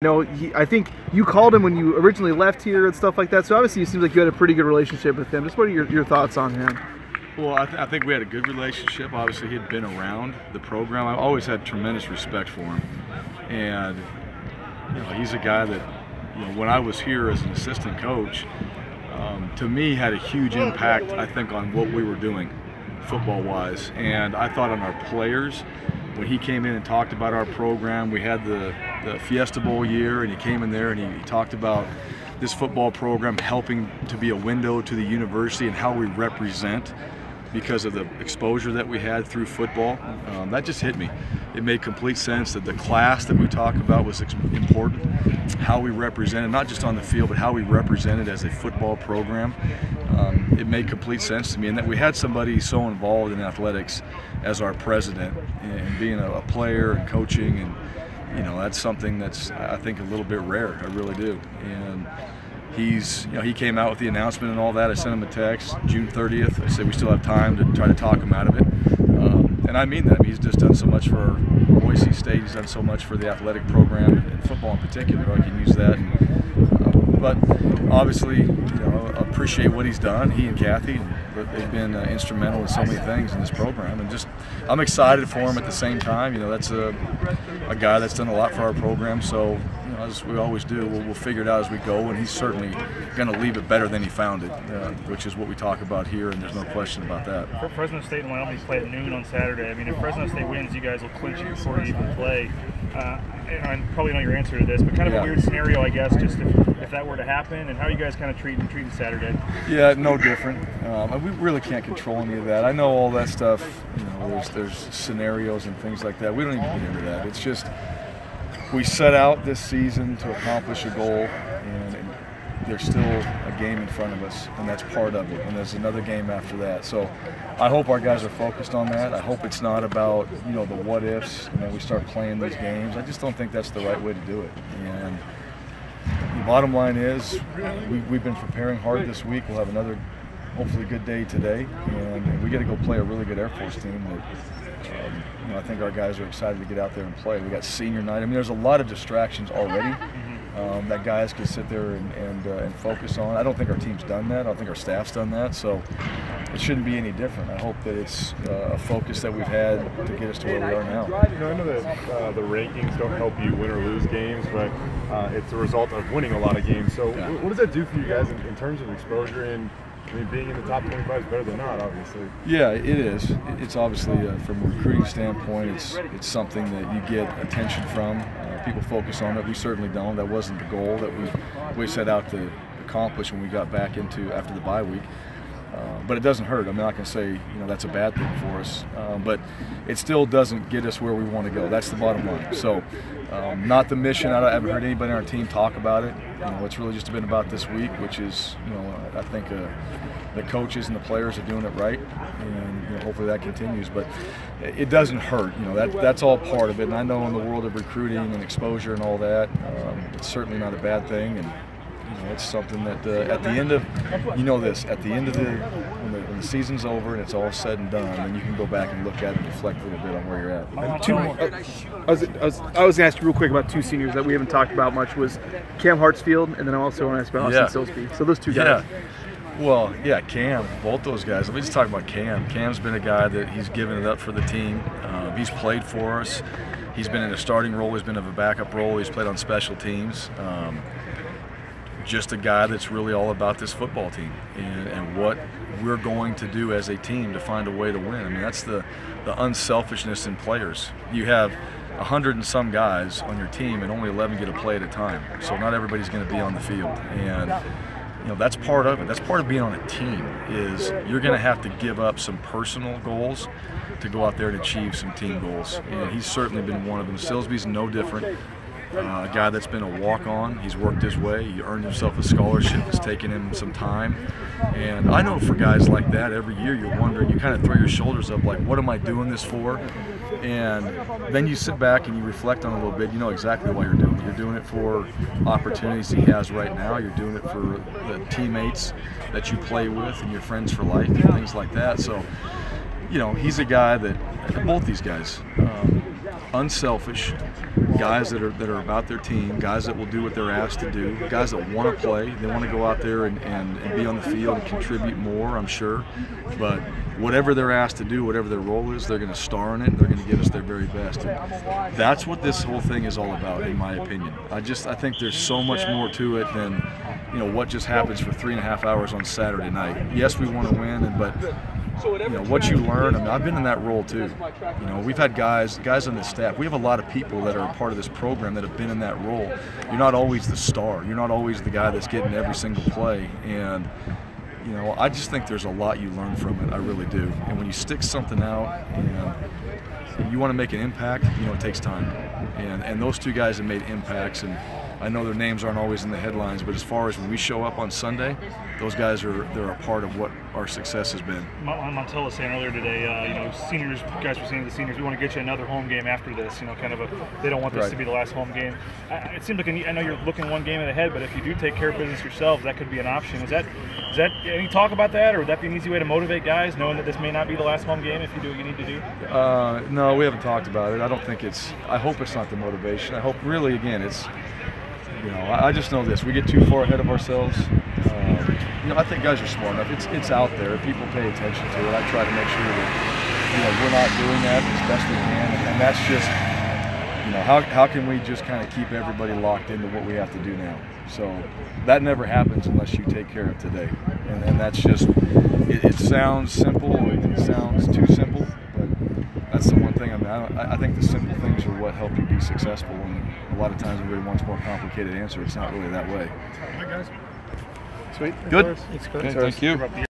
I think you called him when you originally left here and stuff like that, so obviously it seems like you had a pretty good relationship with him. Just what are your thoughts on him? Well, I think we had a good relationship. Obviously, he'd been around the program. I've always had tremendous respect for him. And, he's a guy that, when I was here as an assistant coach, to me had a huge impact, I think, on what we were doing football-wise. And I thought on our players, when he came in and talked about our program, we had the Fiesta Bowl year, and he came in there and he talked about this football program helping to be a window to the university and how we represent because of the exposure that we had through football. That just hit me. It made complete sense that the class that we talk about was important, how we represented, not just on the field, but how we represented as a football program. It made complete sense to me, and that we had somebody so involved in athletics as our president and being a player and coaching, and that's something that's, I think, a little bit rare. I really do. And he came out with the announcement and all that. I sent him a text June 30th. I said we still have time to try to talk him out of it. And I mean that. I mean, he's just done so much for Boise State. He's done so much for the athletic program and football in particular. I can use that. But obviously, appreciate what he's done. He and Kathy, they've been instrumental in so many things in this program. And I'm excited for him at the same time. That's a guy that's done a lot for our program. So, as we always do, we'll figure it out as we go. And he's certainly going to leave it better than he found it, which is what we talk about here, and there's no question about that. For Fresno State and Wyoming play at noon on Saturday. I mean, if Fresno State wins, you guys will clinch it before you even play. I probably know your answer to this, but kind of a weird scenario, I guess, just if that were to happen, and how are you guys kind of treating Saturday? Yeah, no different. We really can't control any of that. I know all that stuff. There's scenarios and things like that. We don't even get into that. It's just we set out this season to accomplish a goal, and there's still a game in front of us, and that's part of it. And there's another game after that. So I hope our guys are focused on that. I hope it's not about the what ifs, and then we start playing these games. I just don't think that's the right way to do it. And the bottom line is we've been preparing hard this week. We'll have another hopefully good day today, and we get to go play a really good Air Force team that I think our guys are excited to get out there and play. We got senior night. I mean, there's a lot of distractions already that guys can sit there and focus on. I don't think our team's done that. I don't think our staff's done that. So it shouldn't be any different. I hope that it's a focus that we've had to get us to where we are now. I know that the rankings don't help you win or lose games, but it's a result of winning a lot of games. So what does that do for you guys in terms of exposure? And I mean, being in the top 25 is better than not, obviously. Yeah, it is. It's obviously, from a recruiting standpoint, it's something that you get attention from. People focus on it. We certainly don't. That wasn't the goal that we set out to accomplish when we got back after the bye week. But it doesn't hurt. I'm not going to say that's a bad thing for us, but it still doesn't get us where we want to go. That's the bottom line. So, not the mission. I haven't heard anybody on our team talk about it. It's really just been about this week, which is, I think the coaches and the players are doing it right, and hopefully that continues. But it doesn't hurt. That's all part of it. And I know in the world of recruiting and exposure and all that, it's certainly not a bad thing. And it's something that at the end of, at the end of when the season's over and it's all said and done, then you can go back and look at it and reflect a little bit on where you're at. I was going to ask you real quick about two seniors that we haven't talked about much, was Cam Hartsfield, and then I also want to ask about Austin Silsby. So those two guys. Well, Cam, both those guys. Let me just talk about Cam. Cam's been a guy that he's given it up for the team. He's played for us. He's been in a starting role. He's been in a backup role. He's played on special teams. Just a guy that's really all about this football team and what we're going to do as a team to find a way to win. I mean, that's the unselfishness in players. You have 100 and some guys on your team, and only 11 get a play at a time. So not everybody's going to be on the field, and that's part of it. That's part of being on a team. Is you're going to have to give up some personal goals to go out there and achieve some team goals, and he's certainly been one of them. Silsby's no different. A guy that's been a walk-on. He's worked his way. He earned himself a scholarship. It's taken him some time. And I know for guys like that, every year you're wondering, you kind of throw your shoulders up like, what am I doing this for? And then you sit back and you reflect on it a little bit. You know exactly why you're doing it. You're doing it for opportunities he has right now. You're doing it for the teammates that you play with and your friends for life and things like that. So, he's a guy that, both these guys, unselfish, guys that are about their team, guys that will do what they're asked to do, guys that want to play. They want to go out there and be on the field and contribute more, I'm sure. But whatever they're asked to do, whatever their role is, they're going to star in it, and they're going to give us their very best. And that's what this whole thing is all about, in my opinion. I think there's so much more to it than what just happens for 3.5 hours on Saturday night. Yes, we want to win, but what you learn. I mean, I've been in that role too. We've had guys on the staff. We have a lot of people that are a part of this program that have been in that role. You're not always the star. You're not always the guy that's getting every single play. And I just think there's a lot you learn from it. I really do. And when you stick something out and you want to make an impact, it takes time. And those two guys have made impacts. And I know their names aren't always in the headlines, but as far as when we show up on Sunday, those guys they're a part of what our success has been. Montel was saying earlier today, seniors, guys were saying to the seniors, we want to get you another home game after this. They don't want this to be the last home game. It seems like I know you're looking one game ahead, but if you do take care of business yourselves, that could be an option. Is that any talk about that, or would that be an easy way to motivate guys, knowing that this may not be the last home game if you do what you need to do? No, we haven't talked about it. I hope it's not the motivation. I hope really, again, it's. I just know this. We get too far ahead of ourselves. I think guys are smart enough. It's out there. People pay attention to it. I try to make sure that we're not doing that as best we can. And that's just how can we just kind of keep everybody locked into what we have to do now? So that never happens unless you take care of today. And that's just it sounds simple. It sounds too simple, but that's the one thing. I think the simple things are what help you be successful. And a lot of times everybody wants a more complicated answer. It's not really that way. Sweet. Good. Thanks, okay, thank you.